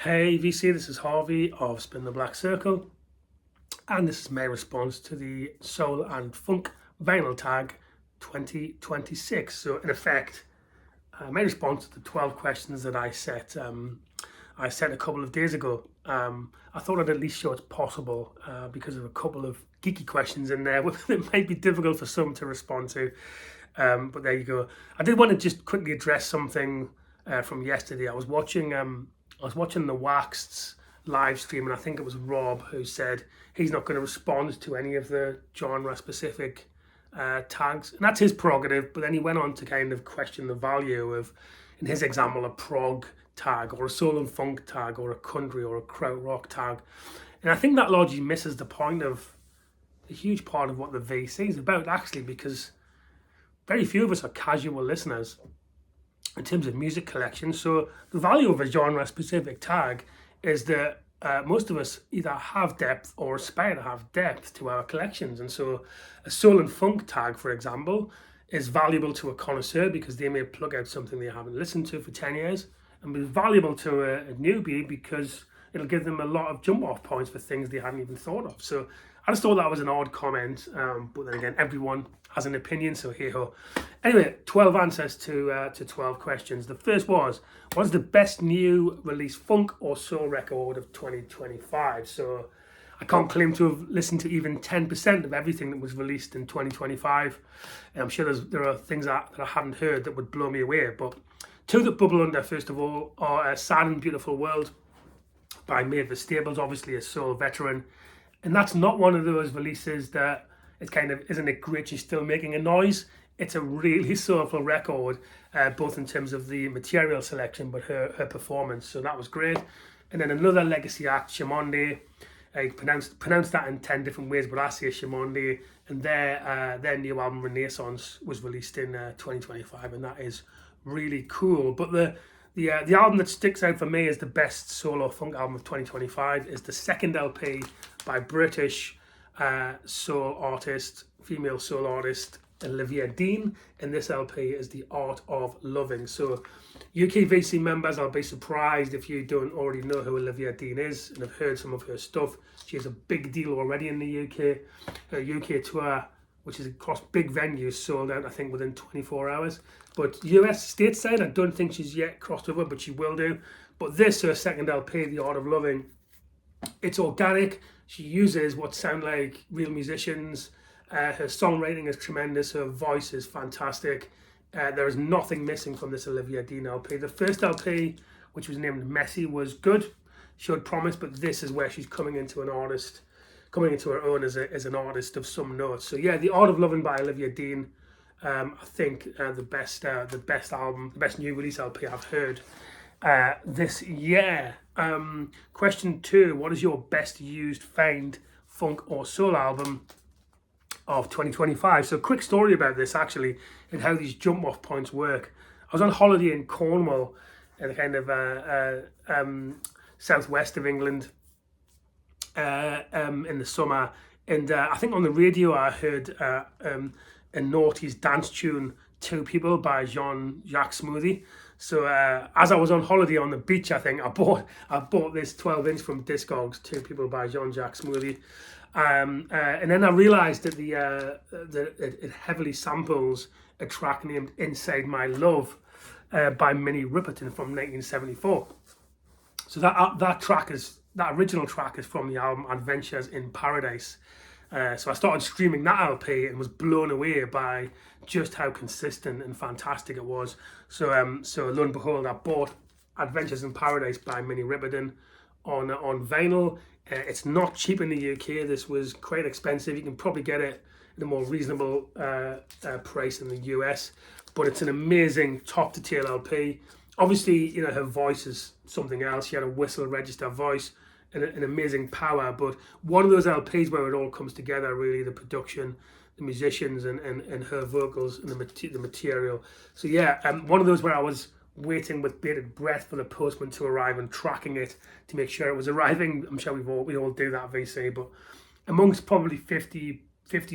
Hey VC, this is Harvey of Spin the Black Circle, and this is my response to the Soul and Funk Vinyl Tag 2026. So, in effect, my response to the 12 questions that I set a couple of days ago. I thought I'd at least show it's possible because of a couple of geeky questions in there that might be difficult for some to respond to. But there you go. I did want to just quickly address something from yesterday. I was watching the Waxed's live stream, and I think it was Rob who said he's not going to respond to any of the genre-specific tags, and that's his prerogative. But then he went on to kind of question the value of, in his example, a prog tag or a soul and funk tag or a country or a krautrock tag, and I think that largely misses the point of a huge part of what the VC is about, actually, because very few of us are casual listeners in terms of music collection. So the value of a genre-specific tag is that most of us either have depth or aspire to have depth to our collections. And so a soul and funk tag, for example, is valuable to a connoisseur because they may plug out something they haven't listened to for 10 years, and be valuable to a newbie because it'll give them a lot of jump-off points for things they hadn't even thought of. So I just thought that was an odd comment, but then again, everyone has an opinion, so hey-ho. Anyway, 12 answers to 12 questions. The first was, what is the best new release funk or soul record of 2025? So I can't claim to have listened to even 10% of everything that was released in 2025. And I'm sure there are things that I haven't heard that would blow me away, but two that bubble under, first of all, are Sad and Beautiful World by Mavis Staples, obviously a soul veteran. And that's not one of those releases that it's kind of, isn't it great she's still making a noise? It's a really soulful record, both in terms of the material selection, but her performance. So that was great. And then another legacy act, Shamonde. I pronounce that in 10 different ways, but I say Shamonde. And their new album, Renaissance, was released in 2025, and that is really cool. But the album that sticks out for me as the best solo funk album of 2025 is the second LP by British female soul artist Olivia Dean, and this LP is The Art of Loving. So UK VC members, I'll be surprised if you don't already know who Olivia Dean is and have heard some of her stuff. She is a big deal already in the UK. Her UK tour, which is across big venues, sold out I think within 24 hours. But US stateside, I don't think she's yet crossed over, but she will do. But this, her second LP, The Art of Loving, it's organic. She uses what sound like real musicians. Her songwriting is tremendous. Her voice is fantastic. There is nothing missing from this Olivia Dean LP. The first LP, which was named Messy, was good, showed promise, but this is where she's coming into her own as an artist of some note. So yeah, The Art of Loving by Olivia Dean, I think the best album, the best new release LP I've heard this year. Question 2, what is your best used find funk or soul album of 2025? So quick story about this actually, and how these jump off points work. I was on holiday in Cornwall, in the kind of southwest of England, in the summer, and I think on the radio I heard a noughties dance tune, Two People by Jean-Jacques Smoothie. So as I was on holiday on the beach, I think I bought this 12-inch from Discogs, Two People by Jean-Jacques Smoothie. And then I realised that it heavily samples a track named Inside My Love by Minnie Riperton from 1974. So that original track is from the album Adventures in Paradise. So I started streaming that LP and was blown away by just how consistent and fantastic it was. So lo and behold, I bought Adventures in Paradise by Minnie Riperton on vinyl. It's not cheap in the UK. This was quite expensive. You can probably get it at a more reasonable price in the US, but it's an amazing top to tail LP. Obviously, her voice is something else. She had a whistle register voice and an amazing power, but one of those LPs where it all comes together, really, the production, the musicians, and her vocals, and the material. So yeah, one of those where I was waiting with bated breath for the postman to arrive and tracking it to make sure it was arriving. I'm sure we all do that, VC, but amongst probably 50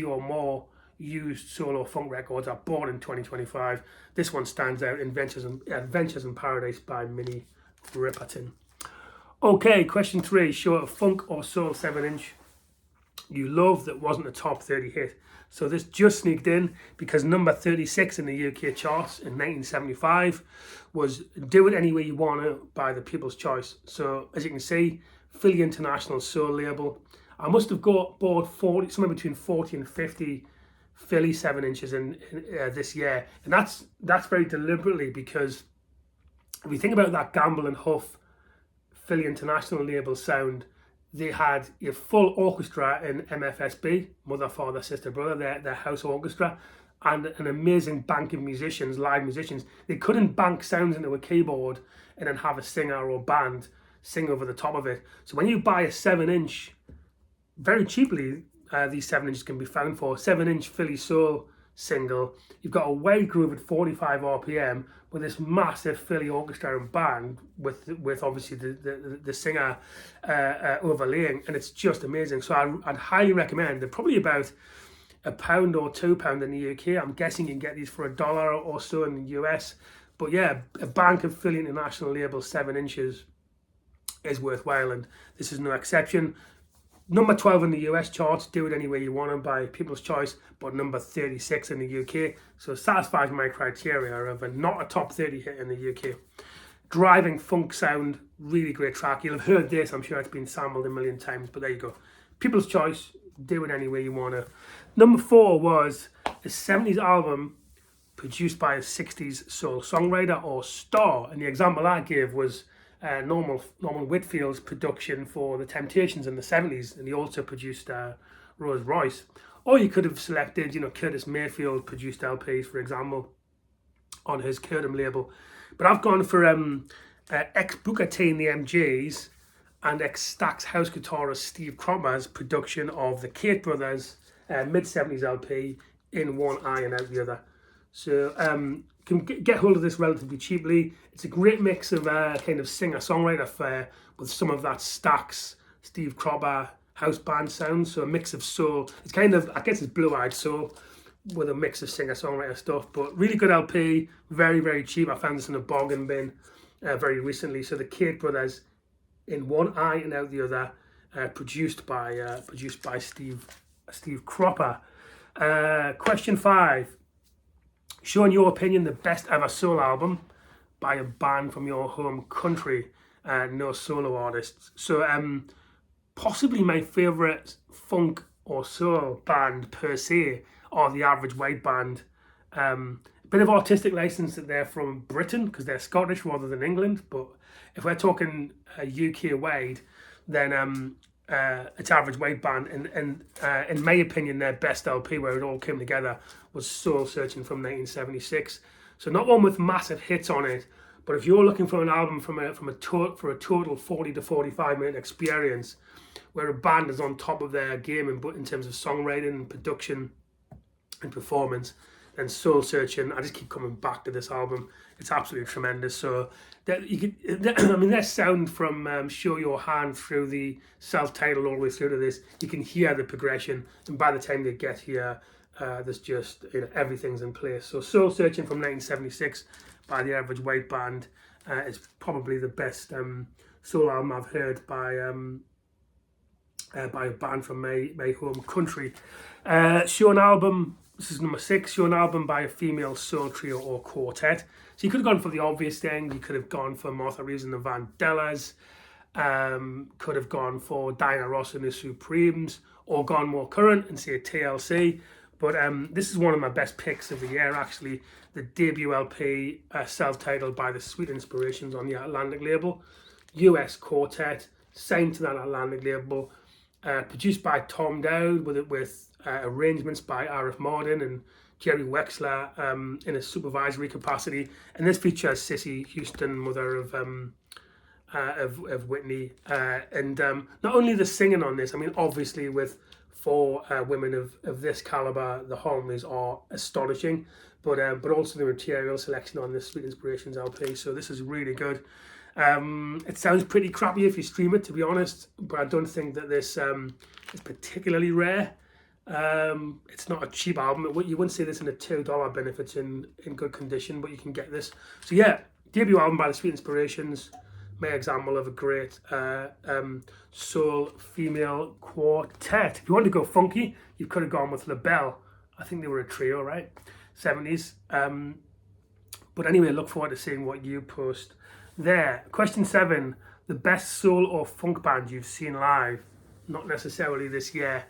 or more used solo funk records I bought in 2025, this one stands out, Adventures in Paradise by Minnie Riperton. Okay, question 3. Show a funk or soul 7-inch you love that wasn't a top 30 hit. So this just sneaked in because number 36 in the UK charts in 1975 was Do It Any Way You Wanna by the People's Choice. So as you can see, Philly International Soul label. I must have bought 40, somewhere between 40 and 50 Philly 7-inches in this year. And that's very deliberately, because if you think about that Gamble and Huff Philly International label sound, they had a full orchestra in MFSB, Mother, Father, Sister, Brother, their house orchestra, and an amazing bank of musicians, live musicians. They couldn't bank sounds into a keyboard and then have a singer or band sing over the top of it. So when you buy a 7-inch, very cheaply, these 7-inches can be found for 7-inch Philly Soul single. You've got a wide groove at 45 RPM with this massive Philly orchestra and band with obviously the singer overlaying, and it's just amazing. So I'd highly recommend. They're probably about £1 or £2 in the UK. I'm guessing you can get these for $1 or so in the US. But yeah, a bank of Philly International label 7-inches is worthwhile, and this is no exception. Number 12 in the US charts, Do It Any Way You Want by People's Choice, but number 36 in the UK. So it satisfies my criteria of not a top 30 hit in the UK. Driving funk sound, really great track. You'll have heard this, I'm sure it's been sampled a million times, but there you go. People's Choice, Do It Any Way You Wanna. Number 4 was a 70s album produced by a 60s soul songwriter or star. And the example I gave was Norman Whitfield's production for the Temptations in the 70s, and he also produced Rose Royce. Or you could have selected, Curtis Mayfield produced LPs, for example, on his Curtin label. But I've gone for ex-Booker T and the MGs and ex-Stax house guitarist Steve Cropper's production of the Kate Brothers mid-70s LP, In One Eye and Out the Other. So can get hold of this relatively cheaply. It's a great mix of kind of singer-songwriter fare with some of that Stax, Steve Cropper house band sound. So a mix of soul. It's kind of, I guess it's blue-eyed soul with a mix of singer-songwriter stuff. But really good LP, very, very cheap. I found this in a bargain bin very recently. So the Kate Brothers, In One Eye and Out the Other, produced by Steve Cropper. Question 5. Show in your opinion the best ever soul album by a band from your home country, no solo artists. So possibly my favourite funk or soul band per se are the Average White Band. A bit of artistic license that they're from Britain because they're Scottish rather than England, but if we're talking UK wide, then it's Average White Band, and in my opinion their best LP where it all came together was Soul Searching from 1976. So not one with massive hits on it, but if you're looking for an album for a total 40 to 45 minute experience where a band is on top of their game in terms of songwriting and production and performance, then Soul Searching, I just keep coming back to this album. It's absolutely tremendous. So their sound from Show Your Hand through the self-titled all the way through to this, you can hear the progression, and by the time they get here, there's just everything's in place. So Soul Searching from 1976 by the Average White Band is probably the best soul album I've heard by a band from my home country. Show an album. This is number 6. Show an album by a female soul trio or quartet. So you could have gone for the obvious thing. You could have gone for Martha Reeves and the Vandellas. Could have gone for Diana Ross and the Supremes, or gone more current and say TLC. But this is one of my best picks of the year, actually. The debut LP, self-titled by the Sweet Inspirations on the Atlantic label. US quartet, signed to that Atlantic label. Produced by Tom Dowd with arrangements by Arif Mardin and Jerry Wexler in a supervisory capacity. And this features Cissy Houston, mother of Whitney. And not only the singing on this, I mean, obviously with 4 women of this caliber, the harmonies are astonishing, but also the material selection on this Sweet Inspirations LP. So this is really good. It sounds pretty crappy if you stream it, to be honest, but I don't think that this is particularly rare. It's not a cheap album. You wouldn't say this in a $2 bin if it's in good condition, but you can get this. So yeah, debut album by the Sweet Inspirations, my example of a great soul female quartet. If you want to go funky, you could have gone with LaBelle. I think they were a trio, right? 70s. But anyway, look forward to seeing what you post there. Question 7, the best soul or funk band you've seen live. Not necessarily this year.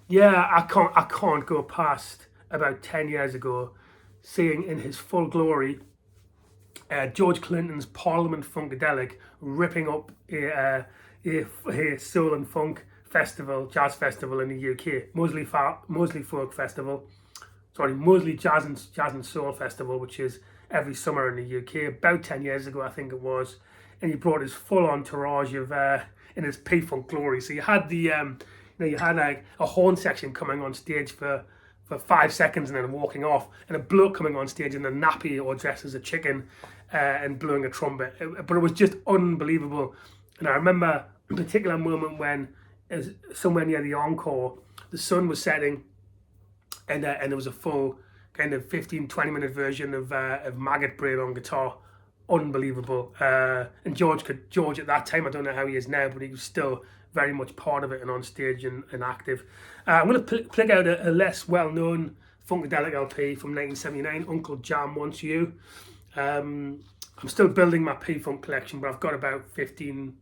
Yeah, I can't go past about 10 years ago seeing in his full glory George Clinton's Parliament Funkadelic ripping up a soul and funk festival, jazz festival in the UK, Mosley Folk Festival, Mosley Jazz and Soul Festival, which is every summer in the UK, about 10 years ago I think it was, and he brought his full entourage of in his P-Funk glory. So you had the you had a horn section coming on stage for 5 seconds and then walking off, and a bloke coming on stage in a nappy or dressed as a chicken and blowing a trumpet. But it was just unbelievable. And I remember a particular moment when it was somewhere near the encore, the sun was setting, and there was a full kind of 15-20 minute version of Maggot Brain on guitar. Unbelievable. And George at that time, I don't know how he is now, but he was still very much part of it and on stage and active. I'm going to pick out a less well-known Funkadelic LP from 1979, Uncle Jam Wants You. I'm still building my P-Funk collection, but I've got about 15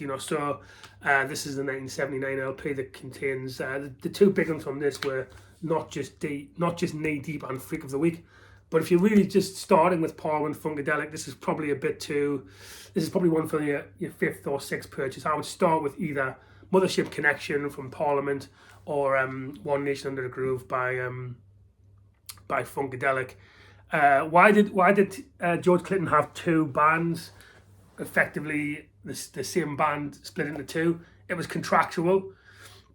or so. This is the 1979 LP that contains the two big ones from this were Not Just Knee Deep and Freak of the Week. But if you're really just starting with Parliament Funkadelic, this is probably one for your 5th or 6th purchase. I would start with either Mothership Connection from Parliament or One Nation Under the Groove by Funkadelic. Why did George Clinton have two bands? Effectively, the same band split into two. It was contractual,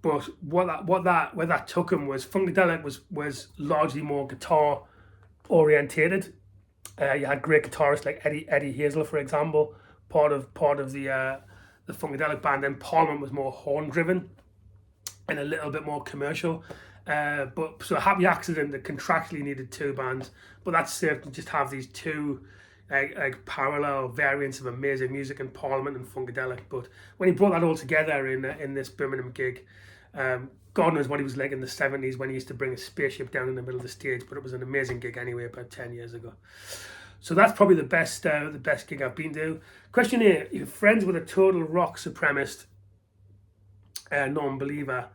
but where that took him was Funkadelic was largely more guitar orientated. You had great guitarists like Eddie Hazel, for example, part of the Funkadelic band. And Parliament was more horn driven and a little bit more commercial. But so a happy accident that contractually needed two bands, but that's certain just have these two like parallel variants of amazing music in Parliament and Funkadelic. But when he brought that all together in this Birmingham gig, God knows what he was like in the 70s when he used to bring a spaceship down in the middle of the stage, but it was an amazing gig anyway about 10 years ago. So that's probably the best gig I've been to. Question 8, you're friends with a total rock supremacist, non-believer.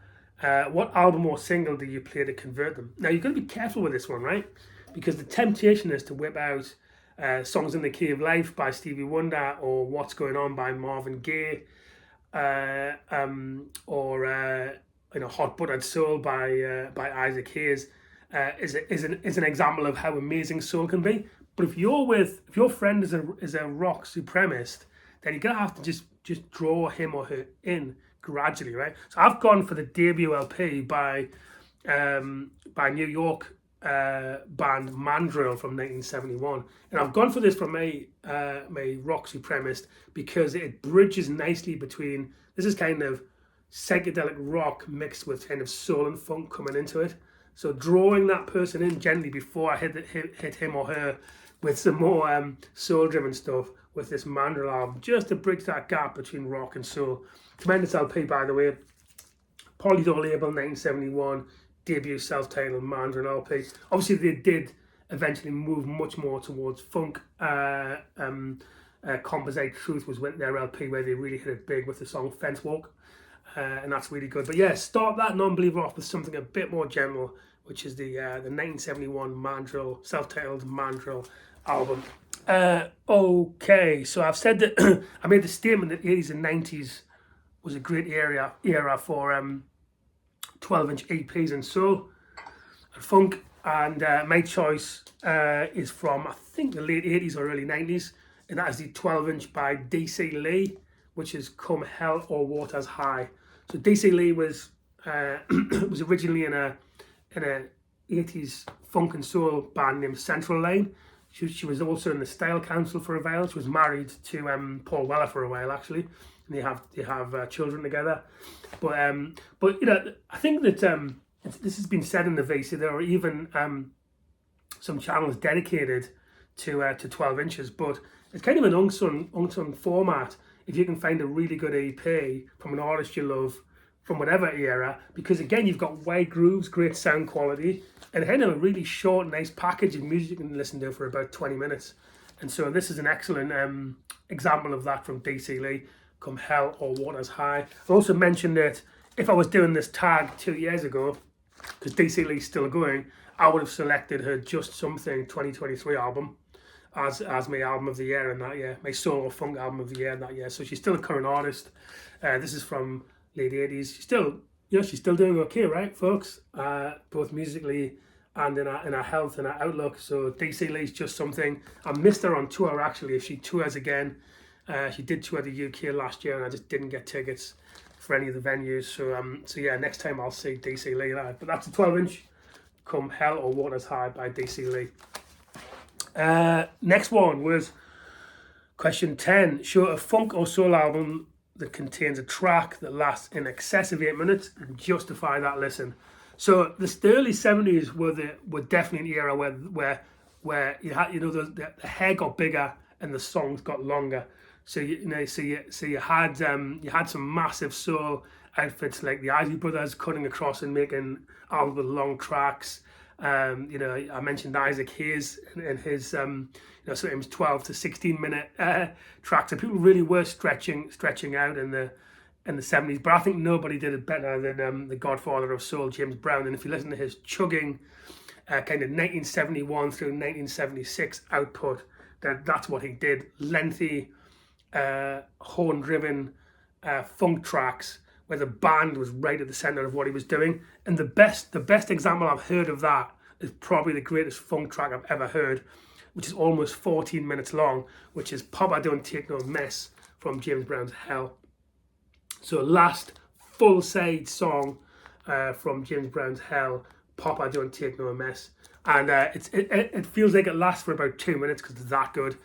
What album or single do you play to convert them? Now, you've got to be careful with this one, right? Because the temptation is to whip out Songs in the Key of Life by Stevie Wonder or What's Going On by Marvin Gaye, or Hot Buttered Soul by Isaac Hayes is an example of how amazing soul can be. But if your friend is a rock supremacist, then you're gonna have to just draw him or her in gradually, right? So I've gone for the debut LP by New York band Mandrill from 1971, and I've gone for this from my rock supremacist because it bridges nicely between, this is kind of psychedelic rock mixed with kind of soul and funk coming into it. So drawing that person in gently before I hit him or her with some more soul-driven stuff with this Mandrill album, just to bridge that gap between rock and soul. Tremendous LP, by the way. Polydor label, 1971, debut self-titled Mandrill LP. Obviously, they did eventually move much more towards funk. Composite Truth was their LP where they really hit it big with the song Fence Walk. And that's really good. But yeah, start that non-believer off with something a bit more general, which is the 1971 Mandrill, self-titled Mandrill album. Okay, so I've said that I made the statement that 80s and 90s was a great era for 12-inch EPs and soul and funk, and my choice is from, I think, the late 80s or early 90s, and that is the 12-inch by D.C. Lee, which is Come Hell or Waters High. So D.C. Lee was was originally in a 80s funk and soul band named Central Line. She was also in the Style Council for a while. She was married to Paul Weller for a while, actually, and they have children together. But I think that this has been said in the VC. There are even some channels dedicated to 12 inches. But it's kind of an unsung format if you can find a really good EP from an artist you love from whatever era, because again, you've got wide grooves, great sound quality, and kind of a really short, nice package of music you can listen to for about 20 minutes. And so this is an excellent example of that from DC Lee, Come Hell or Waters High. I also mentioned that if I was doing this tag 2 years ago, because DC Lee's still going, I would have selected her Just Something 2023 album as my album of the year in that year, my soul or funk album of the year in that year. So she's still a current artist. This is from late 80s. She's still doing okay, right, folks? Both musically and in her health and her outlook. So DC Lee's Just Something. I missed her on tour actually. If she tours again, she did tour the UK last year, and I just didn't get tickets for any of the venues. So yeah, next time I'll see DC Lee live. But that's a 12-inch, Come Hell or Waters High by DC Lee. Next one was question 10. Show a funk or soul album that contains a track that lasts in excess of 8 minutes and justify that listen. So the early 70s were definitely an era where you had, the hair got bigger and the songs got longer. So you had some massive soul outfits like the Isley Brothers cutting across and making albums with long tracks. I mentioned Isaac Hayes and his sometimes 12 to 16 minute tracks. And people really were stretching out in the 70s. But I think nobody did it better than the godfather of soul, James Brown. And if you listen to his chugging kind of 1971 through 1976 output, that's what he did. Lengthy, horn-driven funk tracks where the band was right at the center of what he was doing. And the best example I've heard of that is probably the greatest funk track I've ever heard, which is almost 14 minutes long, which is Papa Don't Take No Mess from James Brown's Hell. So last full side song from James Brown's Hell, Papa Don't Take No Mess. And it feels like it lasts for about 2 minutes because it's that good.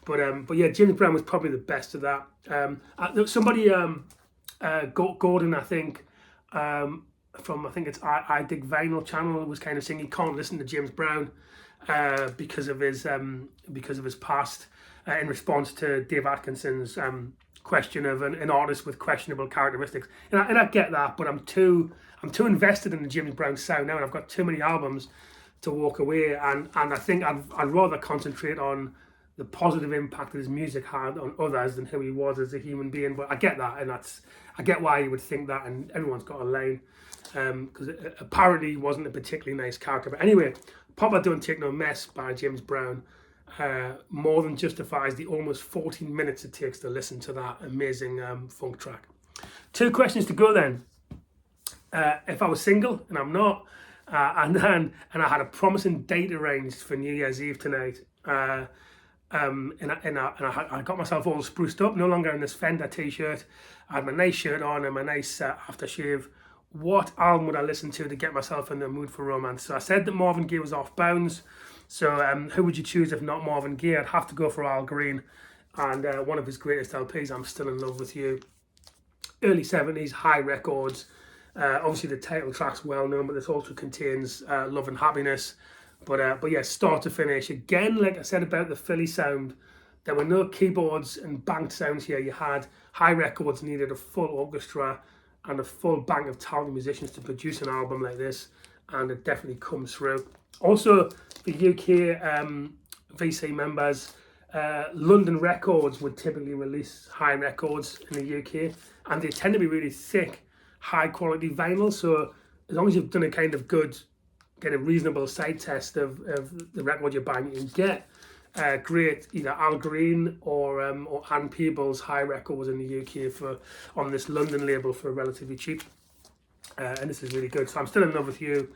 But yeah, James Brown was probably the best of that. Somebody, Gordon, I think, from it's I Dig Vinyl channel, was kind of saying he can't listen to James Brown because of his past, in response to Dave Atkinson's question of an artist with questionable characteristics. And I get that, but I'm too invested in the James Brown sound now, and I've got too many albums to walk away. And I think I'd rather concentrate on the positive impact that his music had on others than who he was as a human being. But I get that, and I get why you would think that, and everyone's got a lane, because apparently he wasn't a particularly nice character. But anyway, Papa Don't Take No Mess by James Brown more than justifies the almost 14 minutes it takes to listen to that amazing funk track. 2 questions to go then. If I was single, and I'm not, and I had a promising date arranged for New Year's Eve tonight, and I got myself all spruced up, no longer in this Fender t-shirt. I had my nice shirt on and my nice aftershave. What album would I listen to get myself in the mood for romance? So I said that Marvin Gaye was off bounds. So who would you choose if not Marvin Gaye? I'd have to go for Al Green and one of his greatest LPs, I'm Still in Love with You. Early 70s, High Records. Obviously the title track's well known, but this also contains Love and Happiness. But yeah, start to finish. Again, like I said about the Philly sound, there were no keyboards and banked sounds here. You had High Records needed a full orchestra and a full bank of talented musicians to produce an album like this, and it definitely comes through. Also, the UK VC members, London Records would typically release High Records in the UK, and they tend to be really thick, high quality vinyl. So as long as you've done a kind of good, get a reasonable side test of the record you're buying, you can get great either Al Green or Anne Peebles High Records in the UK on this London label for relatively cheap, and this is really good. So I'm Still in Love with You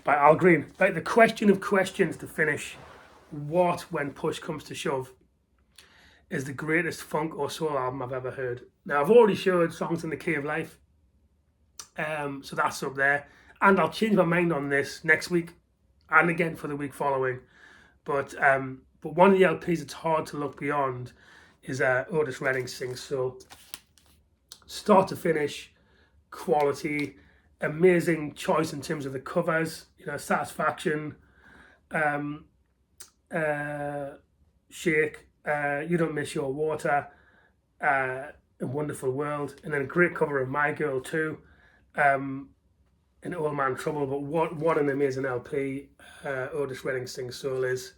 by Al Green. Right, the question of questions to finish: what, when push comes to shove, is the greatest funk or soul album I've ever heard? Now I've already showed Songs in the Key of Life, so that's up there. And I'll change my mind on this next week and again for the week following. But one of the LPs it's hard to look beyond is Otis Redding Sings Soul. Start to finish, quality, amazing choice in terms of the covers, Satisfaction, Shake, You Don't Miss Your Water, A Wonderful World, and then a great cover of My Girl too, and Old Man Trouble. But what an amazing LP Otis Redding sings soul is.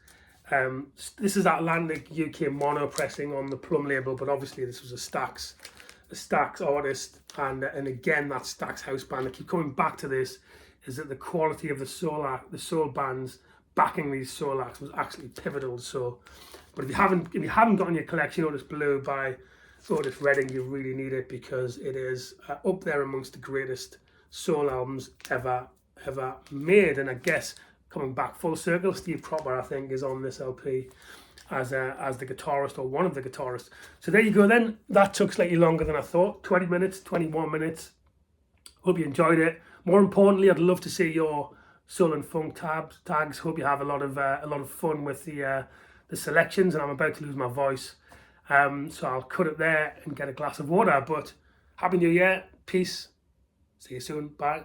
This is Atlantic UK mono pressing on the Plum label, but obviously this was a Stax artist, and again that Stax house band. I keep coming back to this, is that the quality of the soul bands backing these soul acts was actually pivotal. So, but if you haven't got in your collection Otis Blue by Otis Redding, you really need it, because it is up there amongst the greatest soul albums ever made. And I guess coming back full circle, Steve Cropper, I think, is on this LP as the guitarist, or one of the guitarists. So there you go then. That took slightly longer than I thought. 20 minutes, 21 minutes. Hope you enjoyed it. More importantly, I'd love to see your soul and funk tags. Hope you have a lot of fun with the selections, and I'm about to lose my voice. So I'll cut it there and get a glass of water. But Happy New Year. Peace. See you soon. Bye.